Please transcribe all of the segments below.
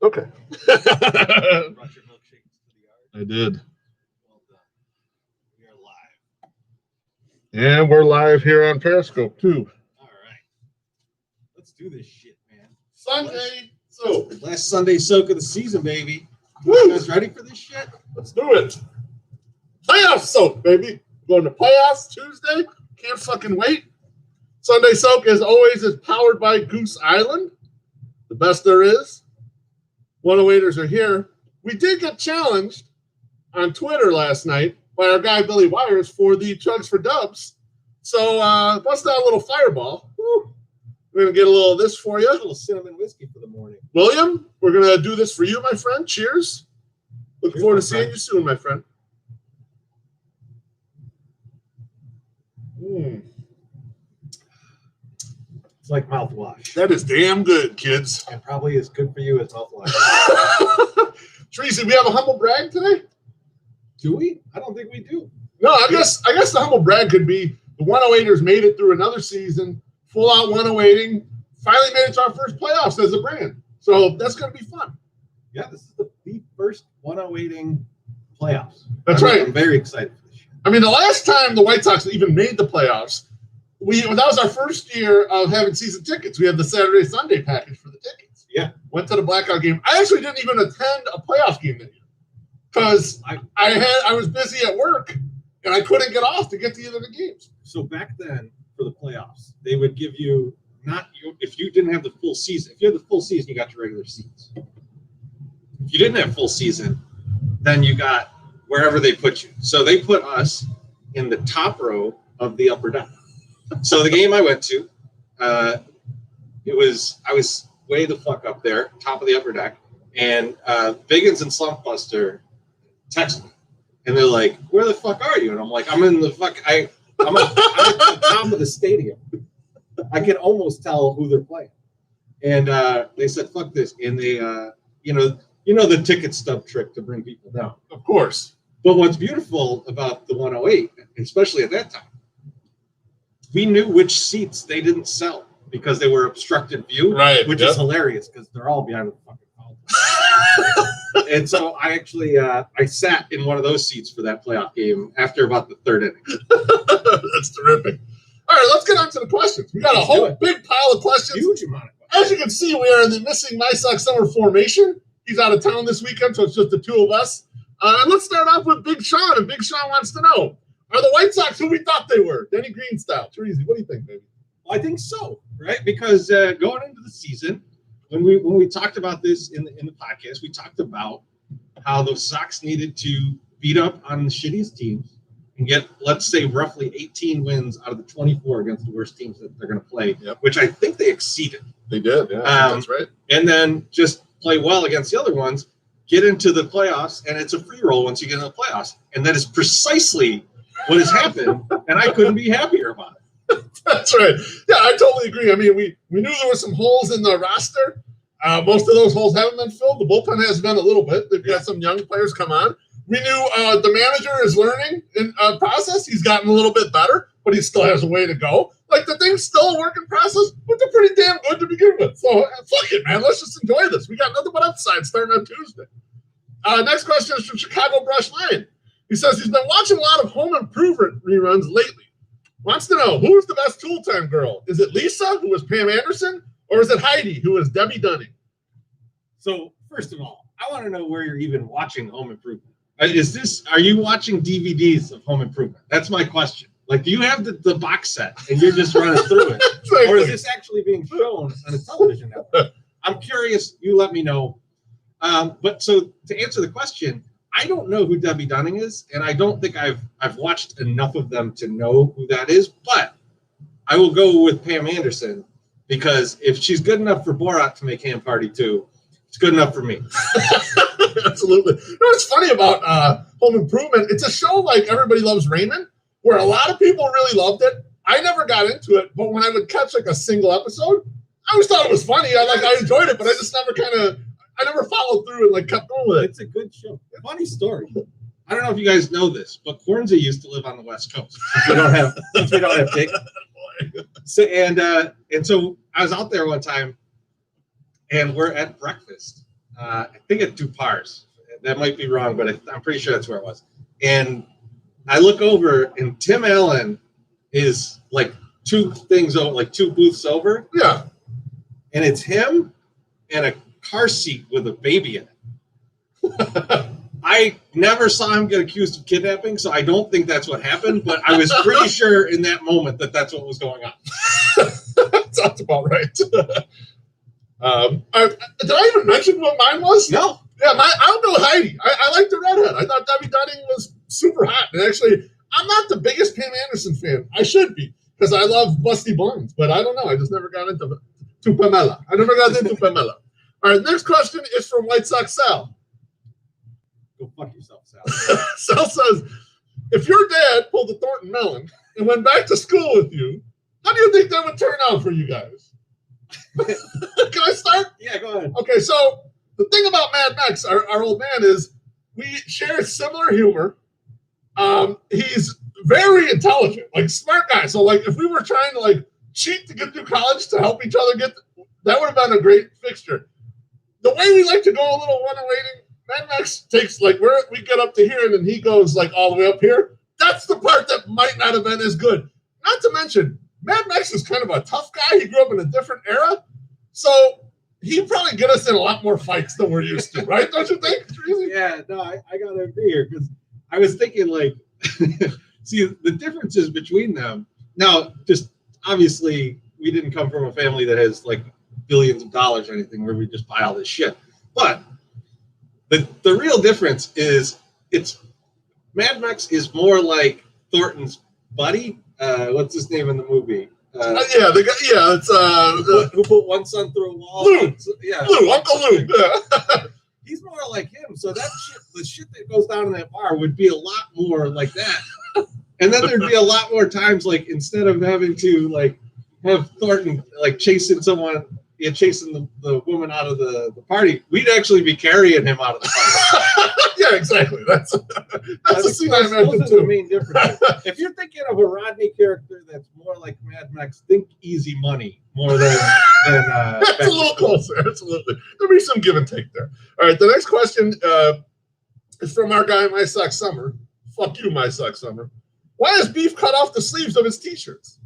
Okay. Brought your milkshakes to the yard. I did. Well done. We are live. And we're live here on Periscope, too. All right. Let's do this shit, man. Sunday soak. Last Sunday soak of the season, baby. Woo! You guys ready for this shit? Let's do it. Playoff soak, baby. Going to playoffs Tuesday. Can't fucking wait. Sunday soak, as always, is powered by Goose Island. The best there is. 108ers are here. We did get challenged on Twitter last night by our guy Billy Wires for the Chugs for Dubs. So bust out a little fireball. Woo. We're going to get a little of this for you. A little cinnamon whiskey for the morning. William, we're going to do this for you, my friend. Cheers. Looking forward to seeing you soon, my friend. It's like mouthwash. That is damn good, kids. And probably as good for you as mouthwash. Tracy, we have a humble brag today? Do we? I don't think we do. No, I guess the humble brag could be the 108ers made it through another season, full out 108ing, finally made it to our first playoffs as a brand. So that's going to be fun. Yeah, this is the first 108ing playoffs. That's right. I'm very excited for this shit. I mean, the last time the White Sox even made the playoffs, that was our first year of having season tickets. We had the Saturday Sunday package for the tickets. Yeah. Went to the blackout game. I actually didn't even attend a playoff game that year because I was busy at work and I couldn't get off to get to either of the games. So back then for the playoffs, they would give you if you didn't have the full season. If you had the full season, you got your regular seats. If you didn't have full season, then you got wherever they put you. So they put us in the top row of the upper deck. So the game I went to, I was way the fuck up there, top of the upper deck, and Biggins and Slumpbuster text me, and they're like, "Where the fuck are you?" And I'm like, "I'm in the fuck. I'm at the top of the stadium. I can almost tell who they're playing." And they said, "Fuck this," and they, you know the ticket stub trick to bring people down. Of course. But what's beautiful about the 108, especially at that time, we knew which seats they didn't sell because they were obstructed view, right? Which is hilarious because they're all behind the fucking foul. And so I actually I sat in one of those seats for that playoff game after about the third inning. That's terrific. All right, let's get on to the questions. We got a whole big pile of questions. Huge amount of As questions. you can see, we are in the missing My Sox summer formation. He's out of town this weekend, so it's just the two of us. And let's start off with Big Sean. And Big Sean wants to know, are the White Sox who we thought they were? Denny Green style. Teresi, what do you think, baby? Well, I think so, right? Because going into the season, when we talked about this in the podcast, we talked about how the Sox needed to beat up on the shittiest teams and get, let's say, roughly 18 wins out of the 24 against the worst teams that they're going to play, which I think they exceeded. They did, yeah, that's right. And then just play well against the other ones, get into the playoffs, and it's a free roll once you get into the playoffs. And that is precisely what has happened, and I couldn't be happier about it. That's right. Yeah, I totally agree. I mean, we knew there were some holes in the roster. Most of those holes haven't been filled. The bullpen has been a little bit. They've got some young players come on. We knew the manager is learning in process. He's gotten a little bit better, but he still has a way to go. Like, the thing's still a work in process, but they're pretty damn good to begin with. So, fuck it, man. Let's just enjoy this. We got nothing but upside starting on Tuesday. Next question is from Chicago Brush Lion. He says he's been watching a lot of Home Improvement reruns lately. Wants to know, who's the best Tool Time girl? Is it Lisa, who was Pam Anderson, or is it Heidi, who is Debbie Dunning? So, first of all, I want to know where you're even watching Home Improvement. Are you watching DVDs of Home Improvement? That's my question. Like, do you have the box set and you're just running through it? Exactly. Or is this actually being shown on a television network? I'm curious. You let me know. But so to answer the question, I don't know who Debbie Dunning is, and I don't think I've watched enough of them to know who that is. But I will go with Pam Anderson because if she's good enough for Borat to make Ham Party 2, it's good enough for me. Absolutely. You know what's funny about Home Improvement? It's a show like Everybody Loves Raymond, where a lot of people really loved it. I never got into it, but when I would catch like a single episode, I always thought it was funny. I enjoyed it, but I just never followed through and like kept going with it. It's a good show. Funny story. I don't know if you guys know this, but Hornsey used to live on the West Coast. We don't have Dick. So so I was out there one time, and we're at breakfast, I think at Dupars. That might be wrong, but I'm pretty sure that's where it was. And I look over, and Tim Allen is like two booths over. Yeah. And it's him and a car seat with a baby in it. I never saw him get accused of kidnapping, so I don't think that's what happened, but I was pretty sure in that moment that that's what was going on. Sounds about right. Did I even mention what mine was? No. Yeah, I'll go Heidi. I like the redhead. I thought Debbie Dunning was super hot. And actually, I'm not the biggest Pam Anderson fan. I should be, because I love Busty Blondes, but I don't know. I just never got into Pamela. I never got into Pamela. All right, next question is from White Sox Sal. Go fuck yourself, Sal. Sal says, if your dad pulled a Thornton Melon and went back to school with you, how do you think that would turn out for you guys? Can I start? Yeah, go ahead. Okay, so the thing about Mad Max, our old man, is we share similar humor. He's very intelligent, like smart guy. So like if we were trying to like cheat to get through college to help each other that would have been a great fixture. The way we like to go a little one-awaiting, Mad Max takes like we get up to here and then he goes like all the way up here. That's the part that might not have been as good. Not to mention, Mad Max is kind of a tough guy. He grew up in a different era. So he'd probably get us in a lot more fights than we're used to, right? Don't you think? Yeah, no, I got to agree here because I was thinking like, see, the differences between them. Now, just obviously, we didn't come from a family that has like billions of dollars or anything where we just buy all this shit. But the real difference is Mad Max is more like Thornton's buddy. What's his name in the movie? The guy. Yeah, it's who put one son through a wall? Lou. Yeah, Lou, Uncle Lou. Yeah. He's more like him. So that shit, the shit that goes down in that bar would be a lot more like that. And then there'd be a lot more times, like instead of having to like have Thornton like chasing the woman out of the party, we'd actually be carrying him out of the party. Yeah, exactly. That's a scene I imagine those are too. the main difference. If you're thinking of a Rodney character that's more like Mad Max, think Easy Money more than That's a little closer. Absolutely. There'll be some give and take there. All right, the next question is from our guy, My Sock Summer. Fuck you, My Sock Summer. Why has Beef cut off the sleeves of his t-shirts?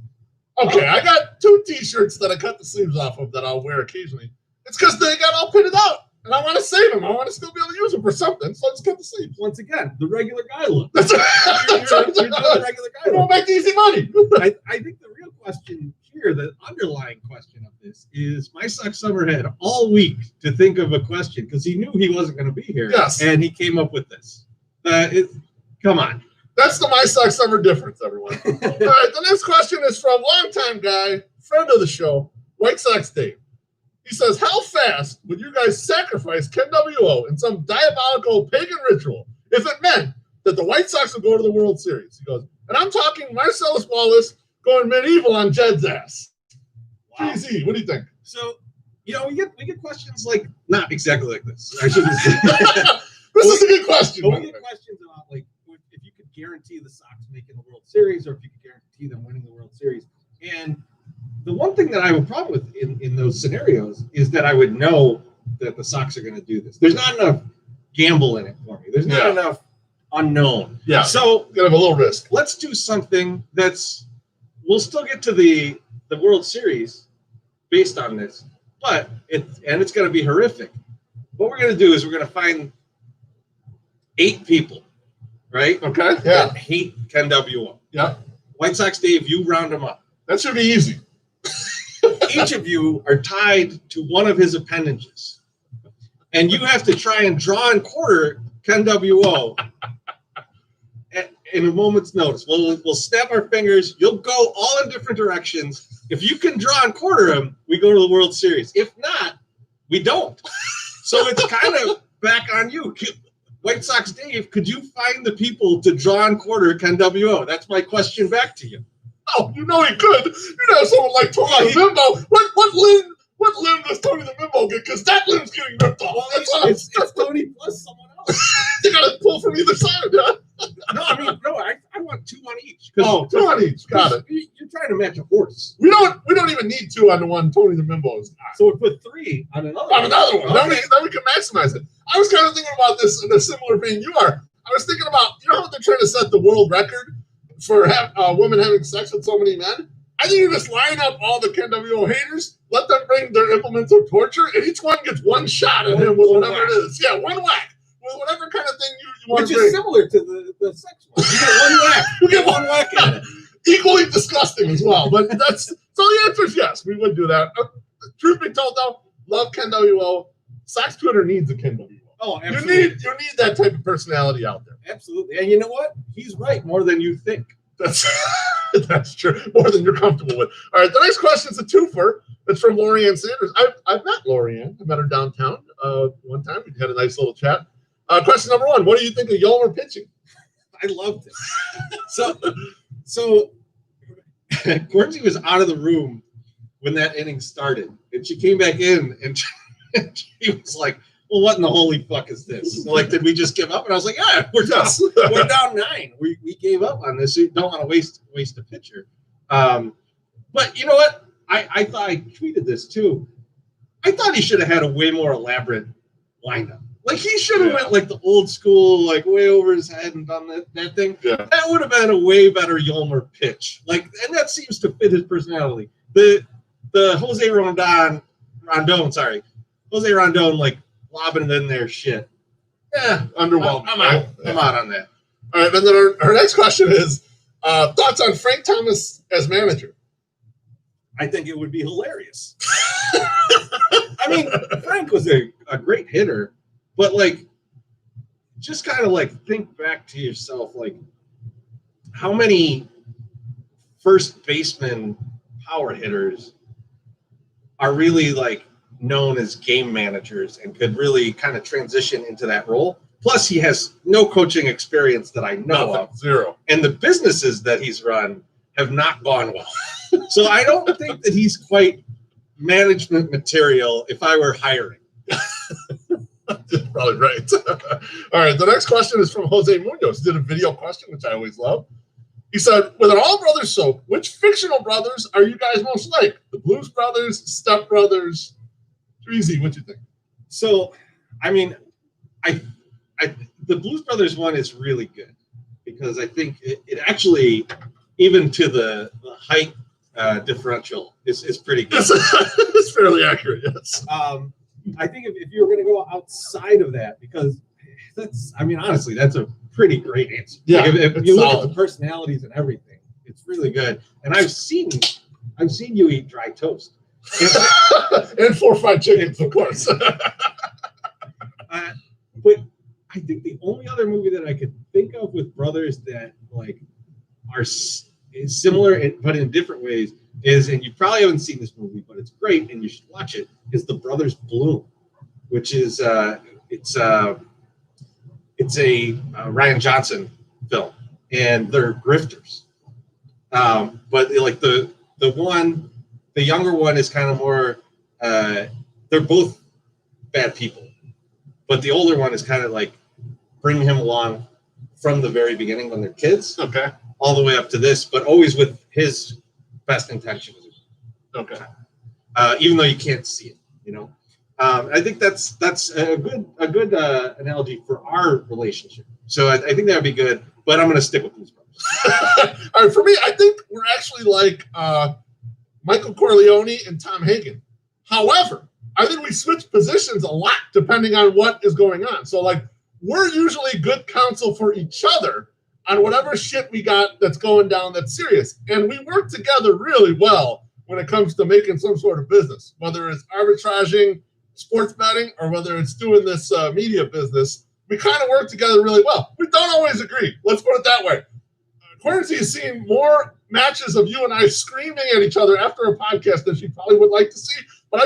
Okay, I got 2 t-shirts that I cut the sleeves off of that I'll wear occasionally. It's because they got all pitted out. And I want to save them. I want to still be able to use them for something. So let's cut the sleeves. Once again, the regular guy look. That's You're doing the regular guy We're going look. to make easy money. I think the real question here, the underlying question of this is My Sock Summer had all week to think of a question because he knew he wasn't going to be here. Yes. And he came up with this. Come on. That's the My Sock Summer difference, everyone. All right, the next question is from longtime guy, friend of the show, White Sox Dave. He says, how fast would you guys sacrifice Ken W.O. in some diabolical pagan ritual if it meant that the White Sox would go to the World Series? He goes, and I'm talking Marcellus Wallace going medieval on Jed's ass. Wow. GZ, what do you think? So, we get questions like, not exactly like this. I shouldn't say. This is a good question. But we get questions about, like, if you could guarantee the Sox making the World Series or if you could guarantee them winning the World Series. And the one thing that I would problem with in those scenarios is that I would know that the Sox are going to do this. There's not enough gamble in it for me. There's not enough unknown. Yeah. So Gonna have a little risk. let's do something we'll still get to the World Series based on this, but it's going to be horrific. What we're going to do is we're going to find 8 people, right? Okay. Yeah. That hate Ken W.O. Yeah. White Sox Dave, you round them up. That should be easy. Each of you are tied to one of his appendages, and you have to try and draw and quarter Ken W.O. in a moment's notice. We'll snap our fingers. You'll go all in different directions. If you can draw and quarter him, we go to the World Series. If not, we don't. So it's kind of back on you. White Sox Dave, could you find the people to draw and quarter Ken W.O.? That's my question back to you. Oh, you know he could. You know someone like Tony the Mimbo. What limb does Tony the Mimbo get? Because that limb's getting ripped off. It's Tony plus someone else. You got to pull from either side, huh? No, I want 2 on each. 2 on each. Got it. You're trying trying to match a horse. We don't even need 2 on the one Tony the Mimbo is not. So we put 3 on another On another one. Okay. Then we can maximize it. I was kind of thinking about this in a similar vein you are. I was thinking about, you know how they're trying to set the world record for women having sex with so many men? I think you just line up all the Ken WO haters, let them bring their implements of torture, and each one gets one shot at him with whatever it is. Yeah, one whack. With whatever kind of thing you want Which to bring. is similar to the sex one. You get one whack. You get one whack at it. Equally disgusting as well. But that's so the answer is yes, we would do that. Truth be told, though, love Ken WO. Sox Twitter needs a Ken WO. Oh, absolutely. You need that type of personality out there. Absolutely. And you know what? He's right more than you think. That's true. More than you're comfortable with. All right, the next question is a twofer. It's from Lorianne Sanders. I've met Lorianne. I met her downtown one time. We had a nice little chat. Question number 1: what do you think of Yolmer pitching? I loved it. So Courtney was out of the room when that inning started, and she came back in, and she was like, well, what in the holy fuck is this? Like, did we just give up? And I was like, yeah, we're down 9. We gave up on this. You don't want to waste a pitcher. But you know what? I thought I tweeted this too. I thought he should have had a way more elaborate lineup. Like, he should have went like the old school, like way over his head and done that thing. Yeah. That would have been a way better Yolmer pitch. Like, and that seems to fit his personality. The Jose Rondon, Jose Rondon, like, lobbing it in there, shit. Yeah, Underwhelming. I'm out. I'm out on that. All right, and then our next question is thoughts on Frank Thomas as manager. I think it would be hilarious. I mean, Frank was a great hitter, but like, just kind of like think back to yourself, like, how many first baseman power hitters are really like known as game managers and could really kind of transition into that role. Plus, he has no coaching experience that I know of. Zero. And the businesses that he's run have not gone well. So I don't think that he's quite management material if I were hiring. Probably right. All right, the next question is from Jose Munoz. He did a video question, which I always love. He said, with an all brothers soap, which fictional brothers are you guys most like? The Blues Brothers, Step Brothers? Easy, what you think? So, I mean, I the Blues Brothers one is really good because I think it actually, even to the height differential, is pretty good. It's fairly accurate, yes. I think if you were going to go outside of that, because that's, I mean, honestly, that's a pretty great answer. Yeah, like if you look solid. at the personalities and everything, it's really good. And I've seen you eat dry toast. And 4 fried chickens, of course. But I think the only other movie that I could think of with brothers that like are is similar but in different ways is, and you probably haven't seen this movie, but it's great and you should watch it, is The Brothers Bloom, which is it's a Ryan Johnson film, and they're grifters. But like the younger one is kind of more, they're both bad people, but the older one is kind of like bringing him along from the very beginning when they're kids, Okay. all the way up to this, but always with his best intentions. Okay. Even though you can't see it, you know. I think that's a good analogy for our relationship. So I think that would be good, but I'm going to stick with Blues Brothers. All right, for me, I think we're actually like Michael Corleone and Tom Hagen. However, I think we switch positions a lot depending on what is going on. So, like, we're usually good counsel for each other on whatever shit we got that's going down that's serious. And we work together really well when it comes to making some sort of business, whether it's arbitraging, sports betting, or whether it's doing this media business. We kind of work together really well. We don't always agree. Let's put it that way. Quincy has seen more matches of you and I screaming at each other after a podcast than she probably would like to see. But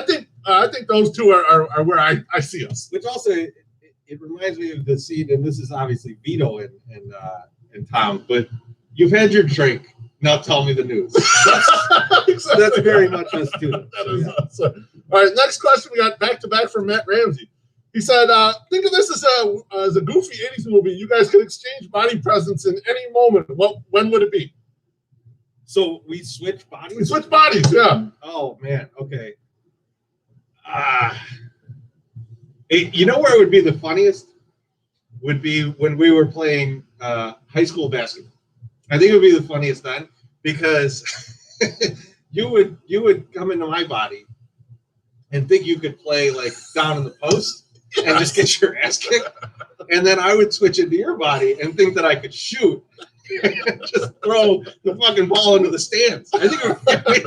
I think those two are where I see us. Which also, it reminds me of the scene, and this is obviously Vito and Tom, but you've had your drink. Now tell me the news. That's very much us too. That is us. All right, next question we got back-to-back from Matt Ramsey. He said, think of this as a goofy 80s movie. You guys could exchange body presence in any moment. When would it be? So we switch bodies. We switch bodies, yeah. Oh man, okay. You know where it would be the funniest? Would be when we were playing high school basketball. I think it would be the funniest then because you would come into my body and think you could play like down in the post and just get your ass kicked, and then I would switch into your body and think that I could shoot and just throw the fucking ball into the stands. I think it would be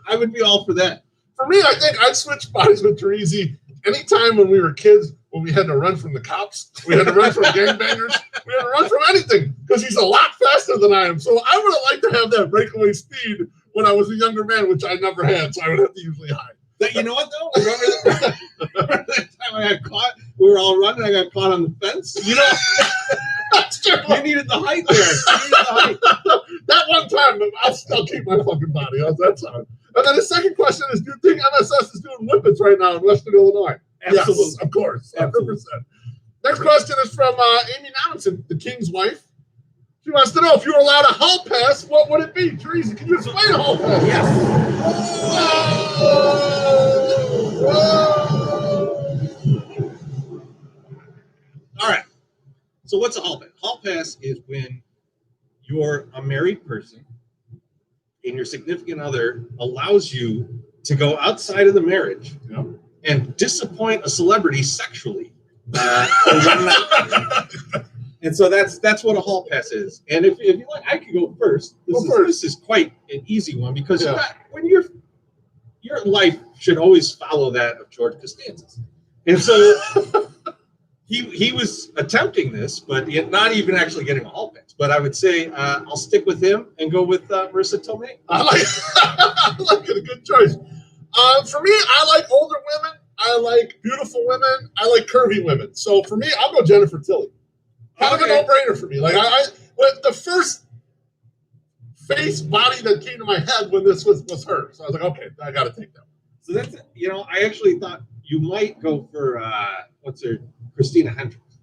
I would be all for that. For me, I think I'd switch bodies with Terezi. Anytime when we were kids, when we had to run from the cops, we had to run from gangbangers, we had to run from anything because he's a lot faster than I am. So I would have liked to have that breakaway speed when I was a younger man, which I never had. So I would have to usually hide. But you know what though? Remember that time I got caught? We were all running. I got caught on the fence. You know, That's true. you needed the height there. You needed the height. That one time, I'll still keep my fucking body. How's that sound? And then the second question is, do you think MSS is doing whippets right now in Western Illinois? Absolutely. Yes, of course. 100%. Absolutely. Next question is from Amy Nominson, the King's wife. She wants to know, if you were allowed a hall pass, what would it be? Teresa, can you explain a hall pass? Yes. All right. So what's a hall pass? Hall pass is when you're a married person and your significant other allows you to go outside of the marriage and disappoint a celebrity sexually. And so that's what a hall pass is. And if you like, I could go first. This is quite an easy one because when your life should always follow that of George Costanza's. And so he was attempting this, but not even actually getting a hall pass. But I would say I'll stick with him and go with Marissa Tomei. I like it. A good choice. For me, I like older women. I like beautiful women. I like curvy women. So for me, I'll go Jennifer Tilly. Kind of a no-brainer for me. Like but the first face body that came to my head when this was her. So I was like, okay, I got to take that. So that's I actually thought you might go for Christina Hendricks.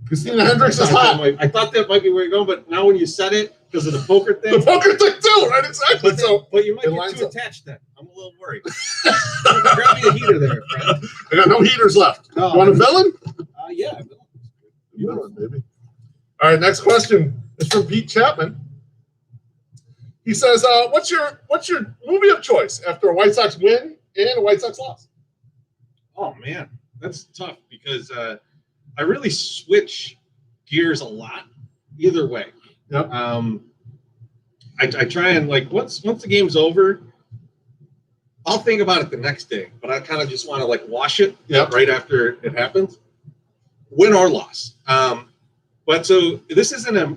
Christina Hendricks is hot. I thought that might be where you're going, but now when you said it, because of the poker thing. The poker thing too, right? Exactly. But you might get too attached then. I'm a little worried. Grab me a heater there, friend. I got no heaters left. No, you want a villain? Yeah. Villain, baby. All right, next question is from Pete Chapman. He says, what's your movie of choice after a White Sox win and a White Sox loss? Oh, man. That's tough because I really switch gears a lot either way. Yep. I try and once the game's over, I'll think about it the next day, but I kind of just want to wash it right after it happens, win or loss. But so this isn't a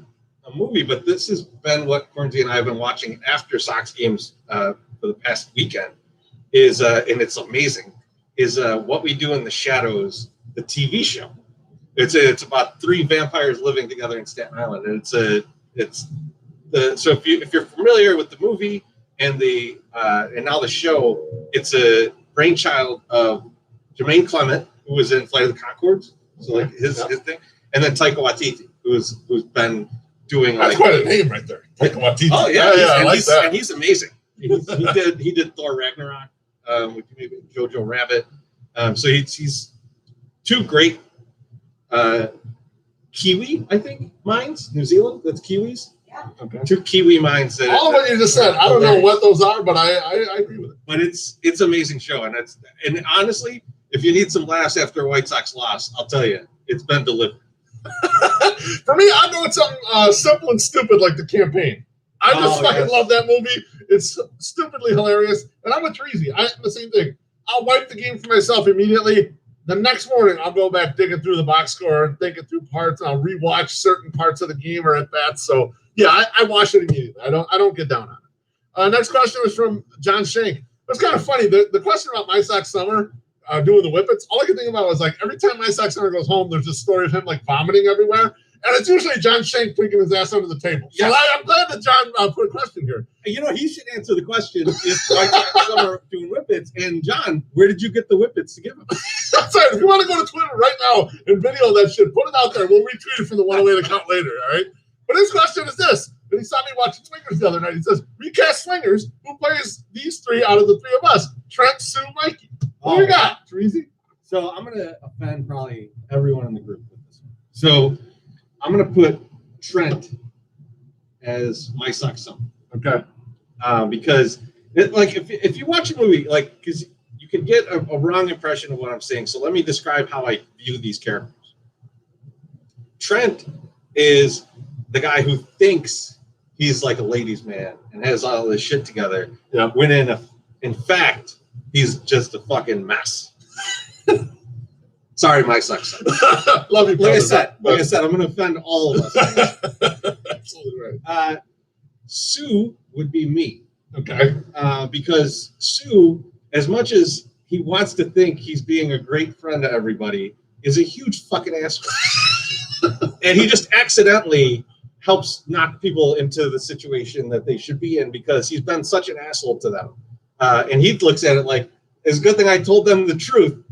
movie, but this has been what Cornsey and I have been watching after Sox games for the past weekend and it's amazing, is What We Do in the Shadows, the TV show. It's about 3 vampires living together in Staten Island, and so if you're familiar with the movie and now the show, it's a brainchild of Jermaine Clement, who was in Flight of the Conchords, so his thing, and then Taika Waititi, who's been doing that's quite a name right there, Taika Waititi. Oh yeah, I like that. And he's amazing. He did Thor Ragnarok, with Jojo Rabbit. So he's 2 great Kiwi, I think, minds. New Zealand, that's Kiwis. Yeah. Okay. 2 Kiwi minds. All of what you just said, I don't know what those are, but I agree with it. But it's an amazing show, and honestly, if you need some laughs after a White Sox loss, I'll tell you, it's been delivered. For me, I'm going something simple and stupid like The Campaign. I just fucking love that movie. It's stupidly hilarious, and I'm with Terezi. I'm the same thing. I'll wipe the game for myself immediately. The next morning, I'll go back digging through the box score and thinking through parts, and I'll rewatch certain parts of the game or at bats. So yeah, I watch it immediately. I don't get down on it. Next question was from John Shank. It's kind of funny. The question about My Sox Summer doing the whippets, all I could think about was every time My Sox Summer goes home, there's a story of him vomiting everywhere. And it's usually John Shank tweaking his ass under the table. So I'm glad that John put a question here. He should answer the question if White Sox Summer doing whippets. And John, where did you get the whippets to give him? That's right. If you want to go to Twitter right now and video that shit, put it out there. We'll retweet it from the 108 account later, all right? But his question is this. And he saw me watching Swingers the other night. He says, recast Swingers. Who plays these three out of the three of us? Trent, Sue, Mikey. Who you got, Treasy? So I'm going to offend probably everyone in the group with this one. So I'm going to put Trent as my Sox son. Okay. Because if you watch a movie, because you can get a wrong impression of what I'm saying. So let me describe how I view these characters. Trent is the guy who thinks he's like a ladies' man and has all this shit together. Yeah. When in fact, he's just a fucking mess. Sorry, my Sox son. Love you, Like I brother. said, I'm going to offend all of us. Absolutely right. Sue would be me. Okay. Because Sue, as much as he wants to think he's being a great friend to everybody, is a huge fucking asshole. And he just accidentally helps knock people into the situation that they should be in because he's been such an asshole to them. And he looks at it like, it's a good thing I told them the truth.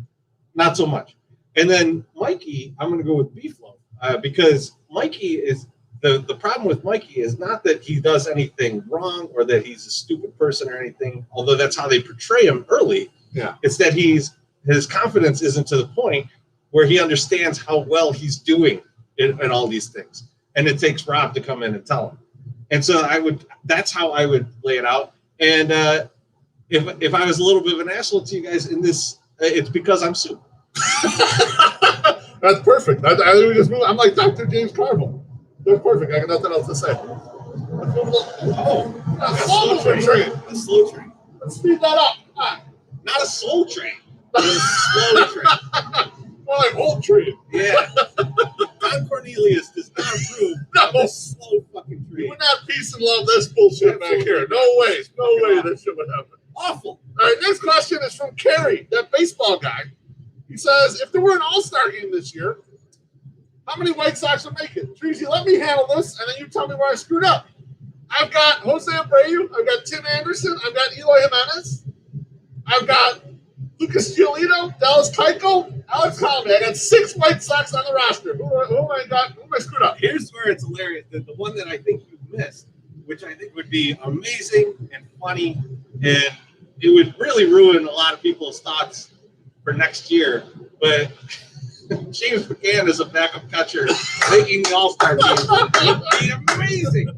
Not so much. And then Mikey, I'm going to go with Beeflo because Mikey is the problem with Mikey is not that he does anything wrong or that he's a stupid person or anything, although that's how they portray him early. Yeah. It's that his confidence isn't to the point where he understands how well he's doing in all these things. And it takes Rob to come in and tell him. And so that's how I would lay it out. And if I was a little bit of an asshole to you guys in this, it's because I'm Sue. That's perfect. I think we just move. I'm like Dr. James Carville. That's perfect. I got nothing else to say. Let's move a slow train. A slow train. Let's speed that up. Not a soul train. But a slow train. More like old train. Yeah. Don Cornelius does not approve of No. this slow fucking We train. would not peace and love this bullshit back here. No way. No way that shit would happen. Awful. All right, next question is from Kerry, that baseball guy. He says, if there were an all-star game this year, how many White Sox would make it? Treasy, let me handle this, and then you tell me where I screwed up. I've got Jose Abreu. I've got Tim Anderson. I've got Eloy Jimenez. I've got Lucas Giolito, Dallas Keuchel, Alex Colomé. I got 6 White Sox on the roster. Who am I screwed up? Here's where it's hilarious. The one that I think you missed, which I think would be amazing and funny, and it would really ruin a lot of people's thoughts for next year. But James McCann is a backup catcher making the All-Star team. It would be amazing.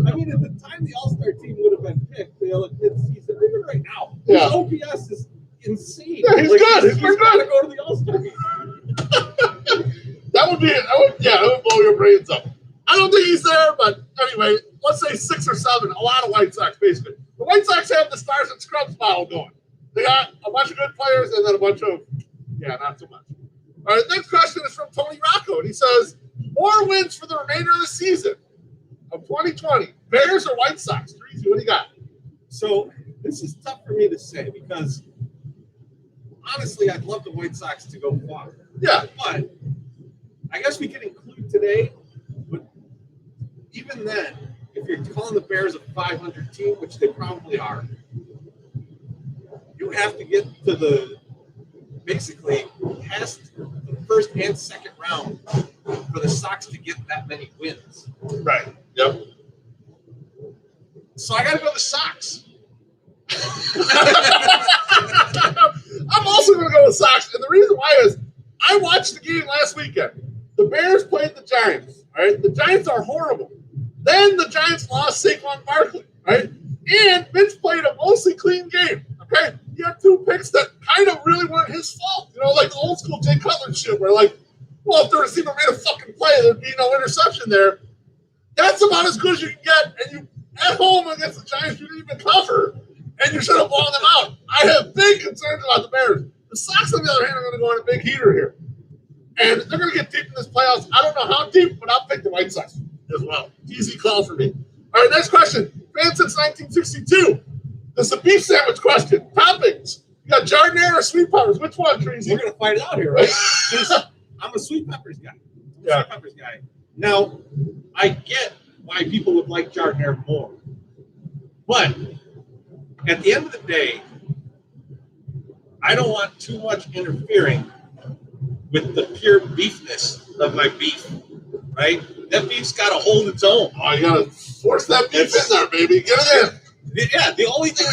I mean, at the time the All-Star team would have been picked, they look mid-season. Even right now, his Yeah. OPS is insane. Yeah, he's good. He's got good. to go to the All-Star game. That would blow your brains up. I don't think he's there, but anyway, let's say 6 or 7, a lot of White Sox, basically. The White Sox have the Stars and Scrubs model going. They got a bunch of good players and then a bunch of, not so much. All right, next question is from Tony Rocco, and he says, more wins for the remainder of the season of 2020, Bears or White Sox? Treasy, what do you got? So this is tough for me to say because honestly, I'd love the White Sox to go far. Yeah. But I guess we can include today, but even then, if you're calling the Bears a 500 team, which they probably are, you have to get to the basically past the first and second round for the Sox to get that many wins. Right. Yep. So I got to go the Sox. I'm also going to go with Sox, and the reason why is I watched the game last weekend. The Bears played the Giants, right? The Giants are horrible. Then the Giants lost Saquon Barkley, right? And Mitch played a mostly clean game, okay? He had 2 picks that kind of really weren't his fault, like the old school Jay Cutler shit where, if the receiver made a fucking play, there'd be no interception there. That's about as good as you can get, and you at home against the Giants, you didn't even cover, and you should have blown them out. I have big concerns about the Bears. The Sox, on the other hand, are going to go on a big heater here. And they're going to get deep in this playoffs. I don't know how deep, but I'll pick the White Sox as well. Easy call for me. All right, next question. Fan since 1962. This is a beef sandwich question. Toppings. You got jardinere or sweet peppers? Which one, Treasy? We're going to find out here, right? I'm a sweet peppers guy. Sweet peppers guy. Now, I get why people would like jardinere more. But at the end of the day, I don't want too much interfering with the pure beefness of my beef. right? That beef's got to hold its own. Oh, you gotta force that beef in there, baby. Get it in. Yeah, the only thing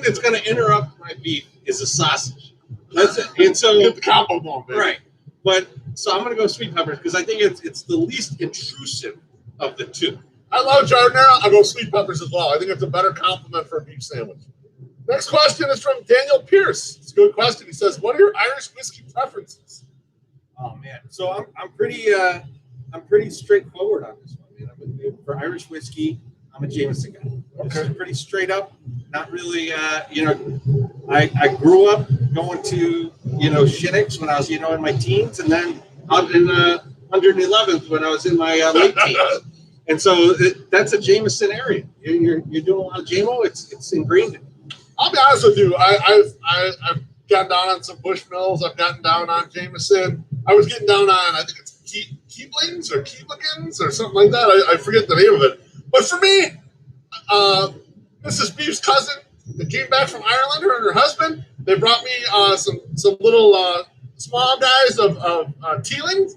that's gonna interrupt my beef is a sausage. That's it. And so Get the combo going, baby. right, but so I'm gonna go sweet peppers because I think it's the least intrusive of the two. I love jardinera. I'll go sweet peppers as well. I think it's a better compliment for a beef sandwich. Next question is from Daniel Pierce. It's a good question. He says, "What are your Irish whiskey preferences?" Oh man, so I'm pretty straightforward on this one, man. For Irish whiskey, I'm a Jameson guy. Okay. It's pretty straight up. Not really, I grew up going to Shinnick's when I was in my teens, and then out in 111th when I was in my late teens. And so that's a Jameson area. You're doing a lot of JMO. It's ingrained in me. I'll be honest with you. I've gotten down on some Bushmills. I've gotten down on Jameson. I was getting down on, I think it's Keeblings or Keebligans or something like that. I forget the name of it. But for me, Mrs. Beef's cousin that came back from Ireland, her and her husband, they brought me some little small guys of Teelings.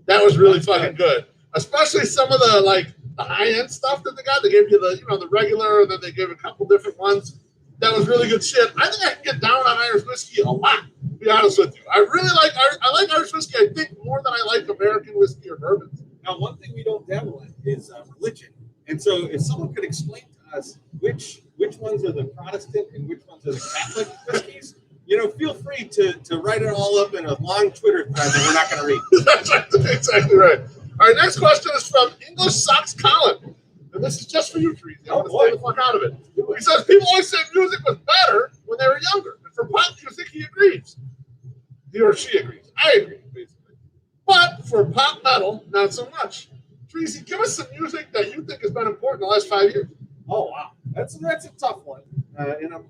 That was really fucking good. Especially some of the high-end stuff that they got. They gave you the regular, and then they gave a couple different ones. That was really good shit. I think I can get down on Irish whiskey a lot, to be honest with you. I really like Irish whiskey, I think, more than I like American whiskey or bourbon. Now, one thing we don't dabble in is religion. And so if someone could explain to us which ones are the Protestant and which ones are the Catholic whiskeys, feel free to write it all up in a long Twitter thread that we're not going to read. That's exactly right. All right, next question is from English Socks Colin. And this is just for you, Trees. I want to stay the fuck out of it. He says, people always say music was better when they were younger. And for pop music, he agrees. He or she agrees. I agree, basically. But for pop metal, not so much. Treasy, give us some music that you think has been important the last 5 years. Oh, wow. That's a tough one. And I'm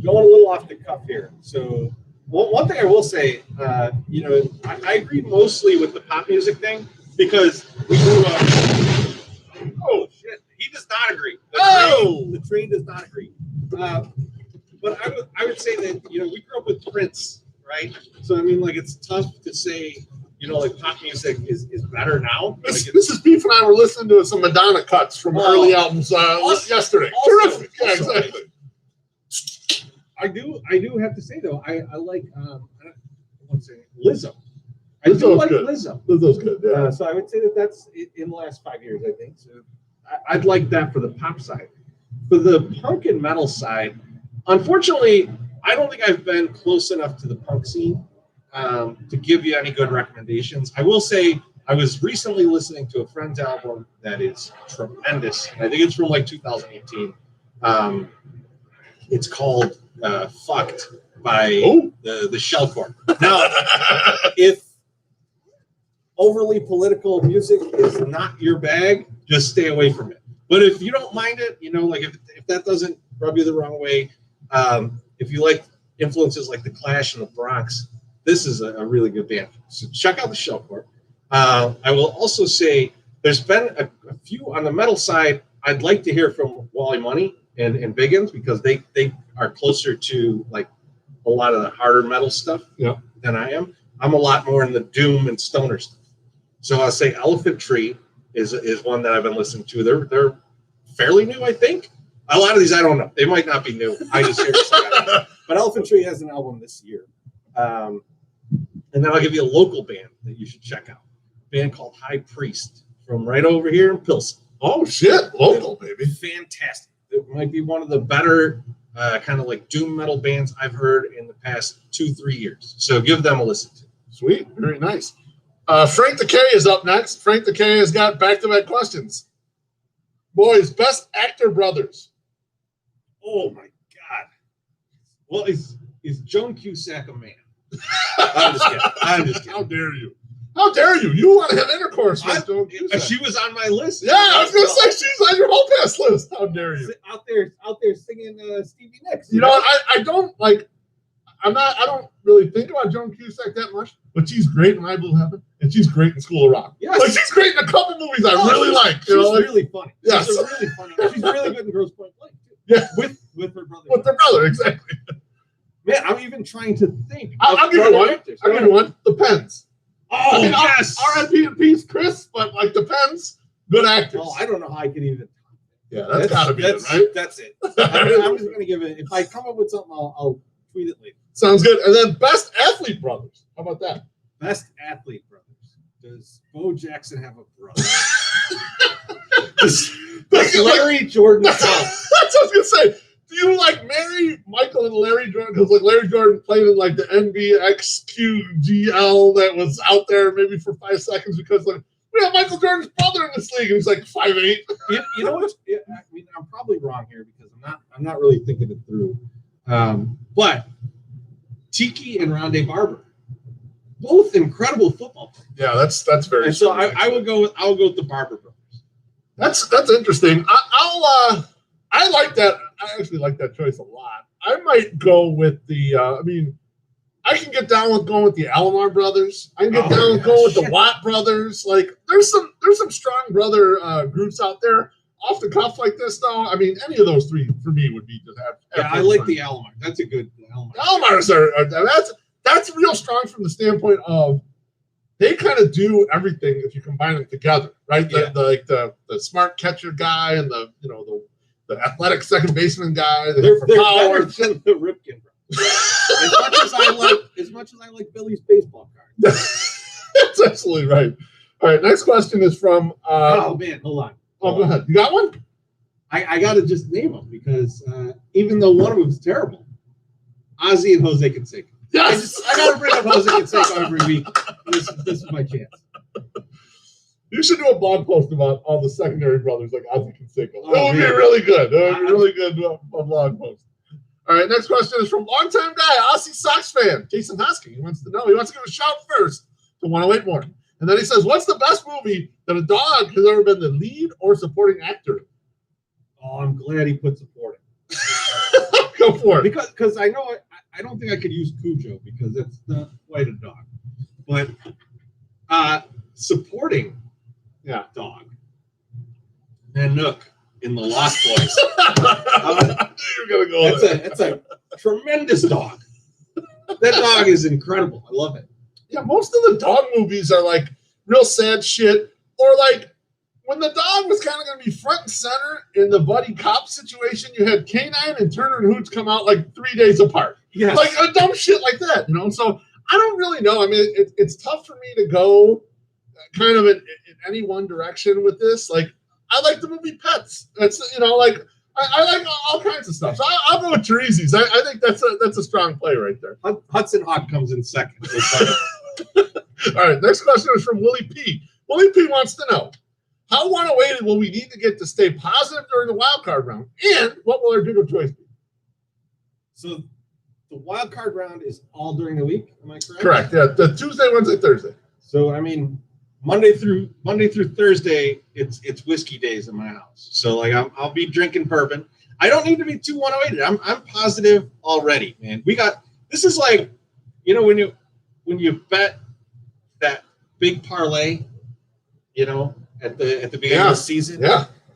going a little off the cuff here. So one thing I will say, I agree mostly with the pop music thing because we grew up. Oh, shit. He does not agree. The train does not agree. But I would say that, we grew up with Prince, right? So, I mean, it's tough to say, pop music is better now. Mrs. Beef and I were listening to some Madonna cuts from early albums yesterday. Terrific. Yeah, exactly. I do have to say, though, I like, Lizzo. I do like good. Lizzo. Lizzo's good, yeah. So I would say that's in the last 5 years, I think. So I'd like that for the pop side. For the punk and metal side, unfortunately, I don't think I've been close enough to the punk scene to give you any good recommendations. I will say I was recently listening to a friend's album that is tremendous. I think it's from 2018. It's called Fucked by the Shellcore. Now, if overly political music is not your bag, just stay away from it. But if you don't mind it, if that doesn't rub you the wrong way, if you like influences like The Clash and The Bronx, this is a really good band. So check out the Shellcore. I will also say there's been a few on the metal side. I'd like to hear from Wally Money and Biggins because they are closer to a lot of the harder metal stuff than I am. I'm a lot more in the doom and stoner stuff. So I'll say Elephant Tree is one that I've been listening to. They're fairly new, I think. A lot of these I don't know. They might not be new. I just hear it. But Elephant Tree has an album this year. And then I'll give you a local band that you should check out. A band called High Priest from right over here in Pilsen. Oh, shit. Local, baby. Fantastic. It might be one of the better kind of doom metal bands I've heard in the past 2-3 years. So give them a listen to. Sweet. Very nice. Frank the K is up next. Frank the K has got back-to-back questions. Boys, best actor brothers. Oh, my God. Well, is Joan Cusack a man? I'm just kidding. How dare you? How dare you? You want to have intercourse with Joan Cusack. She was on my list. Yeah, I was going to say she's on your whole pass list. How dare you? Out there singing Stevie Nicks. You know what? I don't I don't really think about Joan Cusack that much, but she's great in I Will Heaven, and she's great in School of Rock. Yes. She's great in a couple movies I really like. She's really funny. Yes. She's really funny. She's really good in Grosse Pointe Blank, too. Yeah. With her brother. With her brother, exactly. Man, I'm even trying to think. I'll give you one. I'll give you one. The Pens. I Oh mean, yes. R.I.P. and peace, Chris, but like depends. Good actors. Oh, I don't know how I could even. Yeah, that's gotta be it, right? That's it. I'm just gonna give it. If I come up with something, I'll tweet it later. Sounds good. And then best athlete brothers. How about that? Best athlete brothers. Does Bo Jackson have a brother? does Larry Jordan? That's what I was gonna say. Do you like marry Michael and Larry Jordan? Because like Larry Jordan played in like the NBXQGL that was out there maybe for 5 seconds because like we have Michael Jordan's brother in this league and he's like 5'8". You know what? I mean, I'm probably wrong here because I'm not really thinking it through. But Tiki and Rondé Barber, both incredible football players. Yeah, that's very. And so I will go with the Barber brothers. That's interesting. I like that. I actually like that choice a lot. I might go with the. I mean, I can get down with going with the Alomar brothers. I can get down with going with the Watt brothers. Like, there's some strong brother groups out there. Off the cuff like this, though, I mean, any of those three for me would be just have. Yeah, I like the Alomar. That's a good Alomar. Alomars are that's real strong from the standpoint of they kind of do everything if you combine them together, right? The smart catcher guy and the athletic second baseman guy. They're better than the Ripken brothers. as much as I like Billy's baseball card. That's absolutely right. All right, next question is from. Oh man, hold on. Oh, go ahead. You got one? I got to just name them because even though one of them is terrible, Ozzie and Jose Canseco. Yes, I got to bring up Jose Canseco every week. This is my chance. You should do a blog post about all the secondary brothers like Ozzie Canseco. Oh, that would be really good. That would be really good blog post. All right, next question is from longtime guy, Aussie Sox fan, Jason Hosking. He wants to know. He wants to give a shout first to 108 Morning. And then he says, what's the best movie that a dog has ever been the lead or supporting actor in? Oh, I'm glad he put supporting. Go for it. Because I know I don't think I could use Cujo because it's not quite a dog. But supporting dog. Nanook in The Lost Boys. I knew you were going to go That's a tremendous dog. That dog is incredible. I love it. Yeah, most of the dog movies are like real sad shit, or like when the dog was kind of going to be front and center in the buddy cop situation, you had K-9 and Turner and Hooch come out like 3 days apart. Yes. Like a dumb shit like that, So I don't really know. I mean, it's tough for me to go kind of in any one direction with this. Like, I like the movie Pets. That's like I like all kinds of stuff. So I'll go with Teresa's. I think that's a strong play right there. Hudson Hawk comes in second. All right, next question is from Willie P. Willie P wants to know, how one-awaited will we need to get to stay positive during the wild card round? And what will our doodle choice be? So the wild card round is all during the week, am I correct? Correct, yeah. The Tuesday, Wednesday, Thursday. So I mean Monday through Thursday, it's whiskey days in my house. So like I'll be drinking bourbon. I don't need to be too one-awaited. I'm positive already, man. This is like, when you bet that big parlay, at the beginning of the season,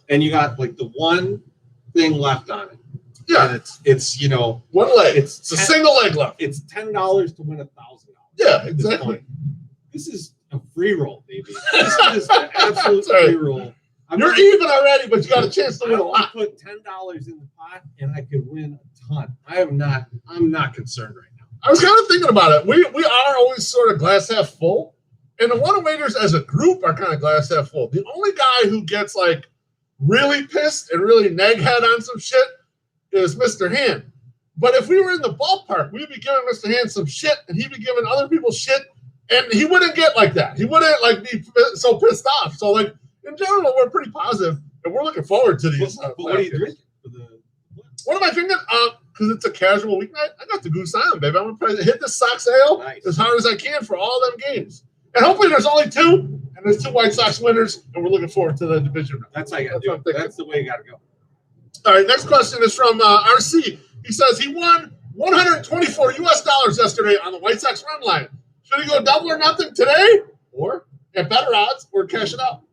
and you got like the one thing left on it. Yeah, and it's one leg. It's a single leg left. It's $10 to win $1,000. Yeah, exactly. This is a free roll, baby. This is an absolute free roll. You're even already, but you got a chance to win a lot. Put $10 in the pot, and I could win a ton. I'm not concerned right now. I was kind of thinking about it. We are always sort of glass half full, and the one-awaiters as a group are kind of glass half full. The only guy who gets like really pissed and really naghead on some shit is Mr. Hand. But if we were in the ballpark, we'd be giving Mr. Hand some shit, and he'd be giving other people shit, and he wouldn't get like that. He wouldn't like be so pissed off. So like in general, we're pretty positive, and we're looking forward to these. But what are you drinking? What am I drinking? Because it's a casual weeknight. I got the Goose Island, baby. I'm gonna hit this Sox ale as hard as I can for all them games, and hopefully there's only two, and there's two White Sox winners, and we're looking forward to the division. That's how you got to do it. That's the way you got to go. All right, next question is from RC. He says he won $124 yesterday on the White Sox run line. Should he go double or nothing today, or at better odds, or cash it out?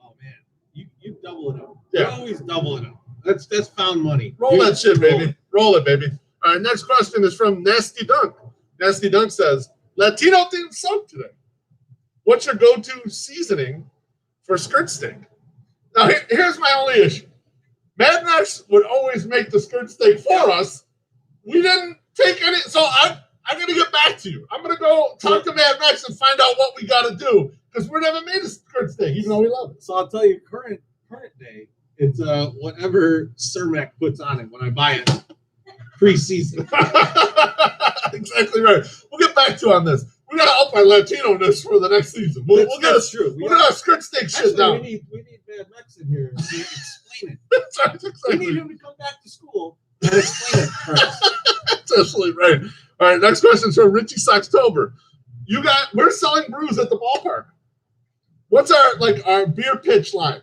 Oh man, you double it up. Yeah. You always double it up. That's found money. Roll that shit, baby. Roll it, baby. All right, next question is from Nasty Dunk. Nasty Dunk says, Latino themed soap today. what's your go-to seasoning for skirt steak? Now, here's my only issue. Mad Max would always make the skirt steak for us. We didn't take any, so I'm going to get back to you. I'm going to go talk to Mad Max and find out what we got to do, because we never made a skirt steak, even though we love it. So I'll tell you, current day, it's whatever Cermak puts on it when I buy it pre-season. Exactly right. We'll get back to you on this. We got to up our Latino-ness for the next season. We'll get That's true. We'll get our skirt steak shit down. We need Mad Max in here to explain it. That's right, exactly. We need him to come back to school and explain it first. That's absolutely right. All right, next question from Richie Soxtober. We're selling brews at the ballpark. What's our beer pitch line?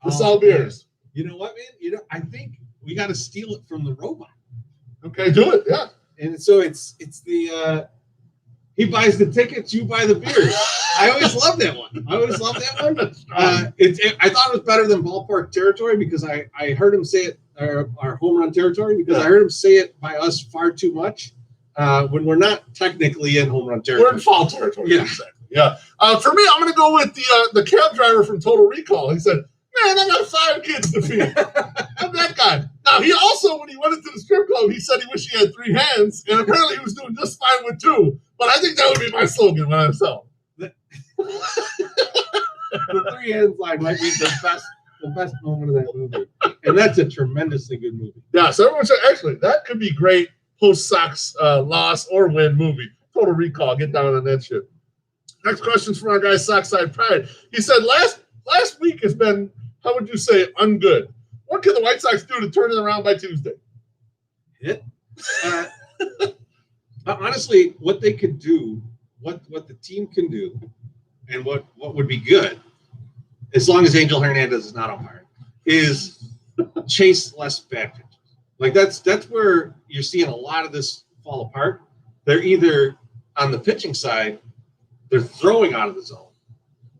To sell beers. You know what, man? I think we got to steal it from the robot. Okay, do it. Yeah. And so it's the he buys the tickets, you buy the beers. I always love that one. I thought it was better than ballpark territory because I heard him say it, our home run territory, because I heard him say it by us far too much when we're not technically in home run territory. We're in foul territory. Yeah. Exactly. Yeah. For me, I'm going to go with the cab driver from Total Recall. He said, "Man, I got 5 kids to feed." I'm that guy. Now, he also, when he went into the strip club, he said he wished he had 3 hands, and apparently he was doing just fine with 2. But I think that would be my slogan when I sell. The 3 hands line might be the best moment of that movie. And that's a tremendously good movie. Yeah, so everyone said, actually, that could be great post-Sox loss or win movie. Total Recall. Get down on that shit. Next question's from our guy, Sockside Pride. He said, last week has been, how would you say, ungood. What can the White Sox do to turn it around by Tuesday? Hit. Honestly, what they could do, what the team can do, and what would be good, as long as Angel Hernandez is not on fire, is chase less bad pitches. Like that's where you're seeing a lot of this fall apart. They're either on the pitching side, they're throwing out of the zone,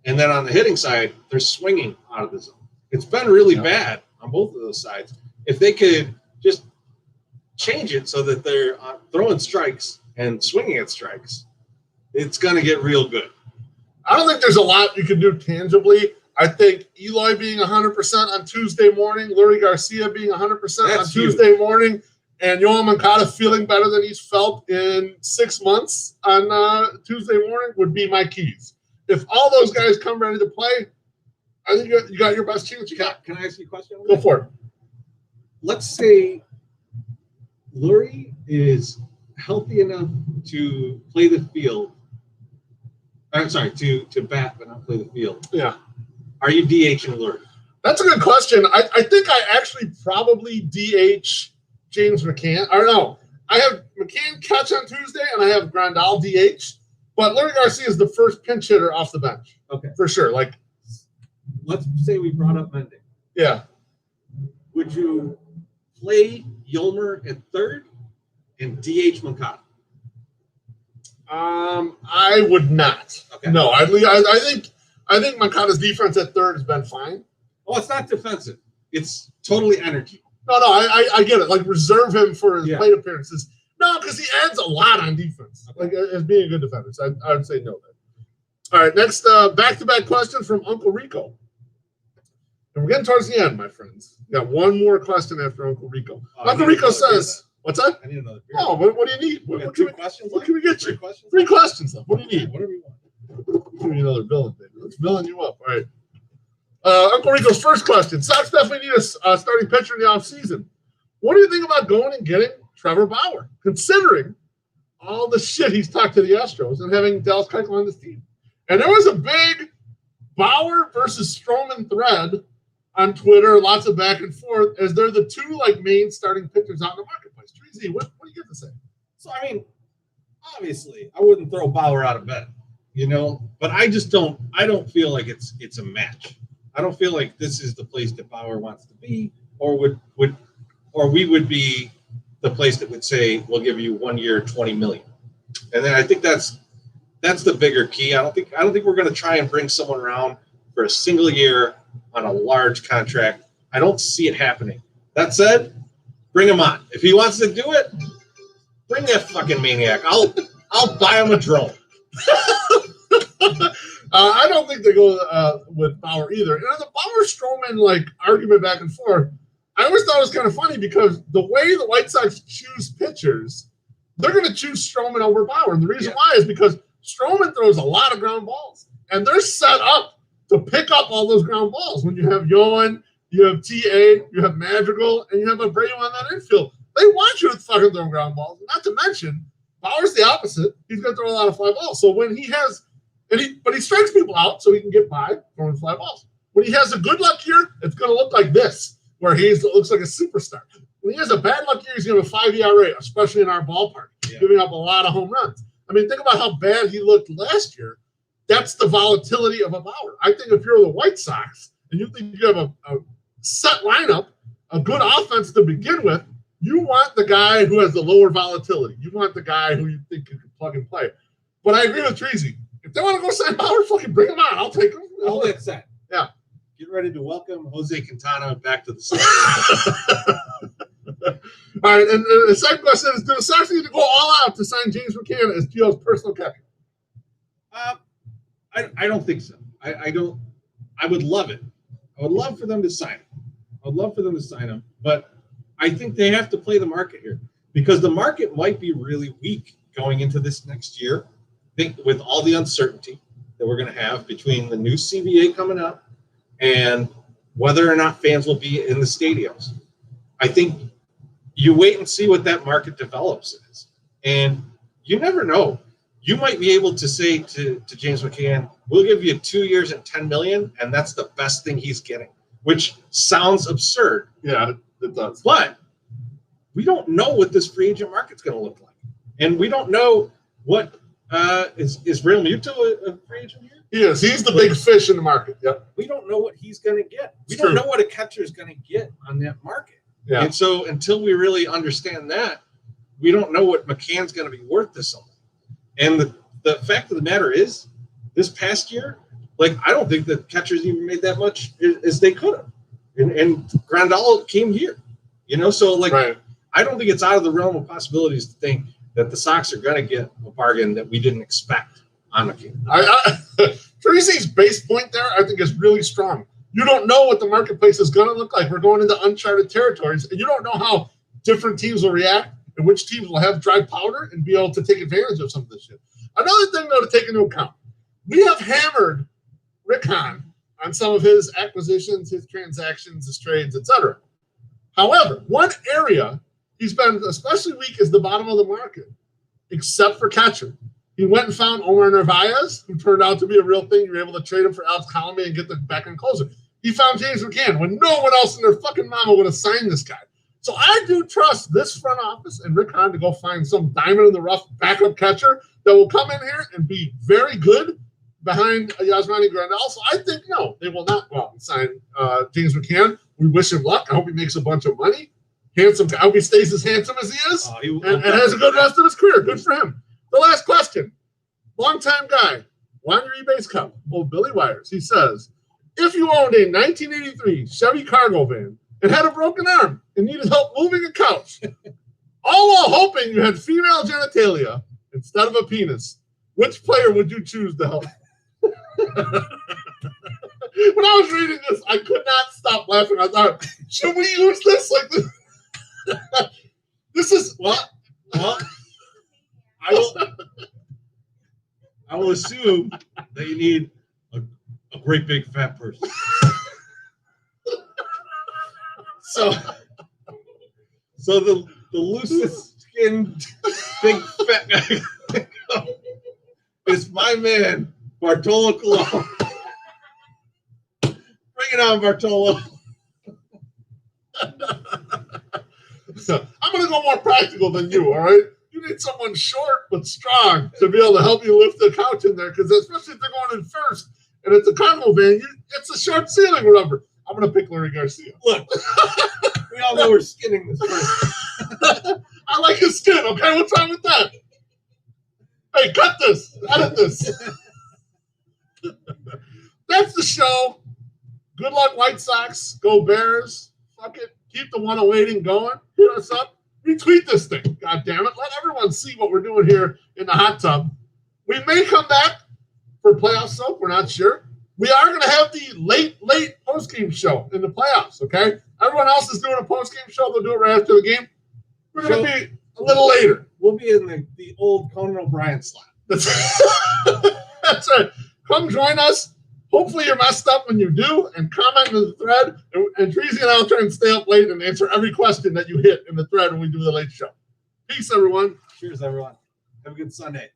and then on the hitting side, they're swinging out of the zone. It's been really bad on both of those sides. If they could just change it so that they're throwing strikes and swinging at strikes, it's going to get real good. I don't think there's a lot you can do tangibly. I think Eloy being 100% on Tuesday morning, Lurie Garcia being 100% on Tuesday morning, and Yoel Moncada feeling better than he's felt in 6 months on Tuesday morning would be my keys. If all those guys come ready to play, I think you got your best chance. Can I ask you a question? Go for it. Let's say Lurie is healthy enough to play the field. I'm sorry, to bat but not play the field. Yeah. Are you DHing Lurie? That's a good question. I think I actually probably DH James McCann. Or no, I have McCann catch on Tuesday, and I have Grandal DH. But Lurie Garcia is the first pinch hitter off the bench. Okay. For sure. Like, let's say we brought up Mending. Yeah. Would you play Yolmer at third and DH Moncada? I would not. Okay. No, I think Moncada's defense at third has been fine. Oh, it's not defensive. It's totally energy. No, I get it. Like, reserve him for his plate appearances. No, because he adds a lot on defense. Like, as being a good defender. So I would say no then. All right, next back-to-back question from Uncle Rico. And we're getting towards the end, my friends. We got one more question after Uncle Rico. Uncle Rico says, what's that? I need another beer. Oh, what do you need? What can we get you? 3 questions, though. What do you need? Whatever you want. Give me another villain, baby. Let's villain you up. All right. Uncle Rico's first question. Sox definitely need a starting pitcher in the offseason. What do you think about going and getting Trevor Bauer, considering all the shit he's talked to the Astros and having Dallas Keuchel on this team? And there was a big Bauer versus Stroman thread on Twitter, lots of back and forth, as they're the 2 main starting pitchers out in the marketplace. Treasy, what do you get to say? So, I mean, obviously, I wouldn't throw Bauer out of bed, but I don't feel like it's a match. I don't feel like this is the place that Bauer wants to be, or we would be the place that would say, we'll give you 1 year, $20 million. And then I think that's the bigger key. I don't think we're going to try and bring someone around for a single year on a large contract. I don't see it happening. That said, bring him on. If he wants to do it, bring that fucking maniac. I'll buy him a drone. I don't think they go with Bauer either. And the Bauer Stroman like argument back and forth, I always thought it was kind of funny because the way the White Sox choose pitchers, they're going to choose Stroman over Bauer. And the reason why is because Stroman throws a lot of ground balls, and they're set up to pick up all those ground balls. When you have Yohan, you have TA, you have Madrigal, and you have Abreu on that infield. They want you to fucking throw ground balls. Not to mention, Bauer's the opposite. He's going to throw a lot of fly balls. So when he has, but he strikes people out so he can get by throwing fly balls. When he has a good luck year, it's going to look like this, where he looks like a superstar. When he has a bad luck year, he's going to have a 5 ERA, especially in our ballpark, giving up a lot of home runs. I mean, think about how bad he looked last year. That's the volatility of a Bauer. I think if you're the White Sox and you think you have a set lineup, a good offense to begin with, you want the guy who has the lower volatility. You want the guy who you think you can plug and play. But I agree with Treasy. If they want to go sign Bauer, fucking bring him on. I'll take him. All that said. Yeah. Get ready to welcome Jose Quintana back to the Sox. All right, and the second question is, do the Sox need to go all out to sign James McCann as Gio's personal catcher? I don't think so. I don't. I would love it. I would love for them to sign him. But I think they have to play the market here because the market might be really weak going into this next year. I think with all the uncertainty that we're going to have between the new CBA coming up and whether or not fans will be in the stadiums, I think you wait and see what that market develops as. And you never know. You might be able to say to James McCann, we'll give you 2 years and $10 million, and that's the best thing he's getting, which sounds absurd. Yeah, it does. But we don't know what this free agent market's going to look like. And we don't know what is Real Muto a free agent here? He is. He's the big fish in the market. Yep. We don't know what he's going to get. We It's don't true. know what a catcher is going to get on that market. Yeah. And so until we really understand that, we don't know what McCann's going to be worth this summer. And the fact of the matter is, this past year, like, I don't think the catchers even made that much as they could have. And Grandal came here, so like, Right. I don't think it's out of the realm of possibilities to think that the Sox are going to get a bargain that we didn't expect on McCann. Treasy's base point there, I think, is really strong. You don't know what the marketplace is going to look like. We're going into uncharted territories, and you don't know how different teams will react and which teams will have dry powder and be able to take advantage of some of this shit. Another thing, though, to take into account, we have hammered Rick Hahn on some of his acquisitions, his transactions, his trades, etc. However, one area he's been especially weak is the bottom of the market, except for catcher. He went and found Omar Narvaez, who turned out to be a real thing. You were able to trade him for Alex Colomé and get the back-end closer. He found James McCann when no one else in their fucking mama would have signed this guy. So I do trust this front office and Rick Hahn to go find some diamond in the rough backup catcher that will come in here and be very good behind Yasmani Grandal. So I think, no, they will not go out and sign James McCann. We wish him luck. I hope he makes a bunch of money. Handsome. I hope he stays as handsome as he is and has a good rest of his career. Good for him. The last question. Longtime guy, Winery Base Cup, old Billy Wires. He says, if you owned a 1983 Chevy cargo van and had a broken arm and needed help moving a couch, all while hoping you had female genitalia instead of a penis, which player would you choose to help? When I was reading this, I could not stop laughing. I thought, should we use this? Like this? This is Well, I will assume that you need a great big fat person. So the loosest skinned big fat guy is my man Bartolo Colon. Bring it on, Bartolo. So I'm going to go more practical than you, all right? You need someone short but strong to be able to help you lift the couch in there, because especially if they're going in first and it's a cargo van, it's a short ceiling, remember. I'm going to pick Larry Garcia. Look, we all know we're skinning this person. I like his skin, okay? What's wrong with that? Hey, cut this. Edit this. That's the show. Good luck, White Sox. Go Bears. Fuck it. Keep the 108 going. Hit us up. Retweet this thing. God damn it. Let everyone see what we're doing here in the hot tub. We may come back for playoffs, so we're not sure. We are going to have the late post-game show in the playoffs, okay? Everyone else is doing a post-game show. They'll do it right after the game. We're going to be a little later. We'll be in the old Conan O'Brien slot. That's right. Come join us. Hopefully you're messed up when you do, and comment in the thread. And Treasy and I will try and stay up late and answer every question that you hit in the thread when we do the late show. Peace, everyone. Cheers, everyone. Have a good Sunday.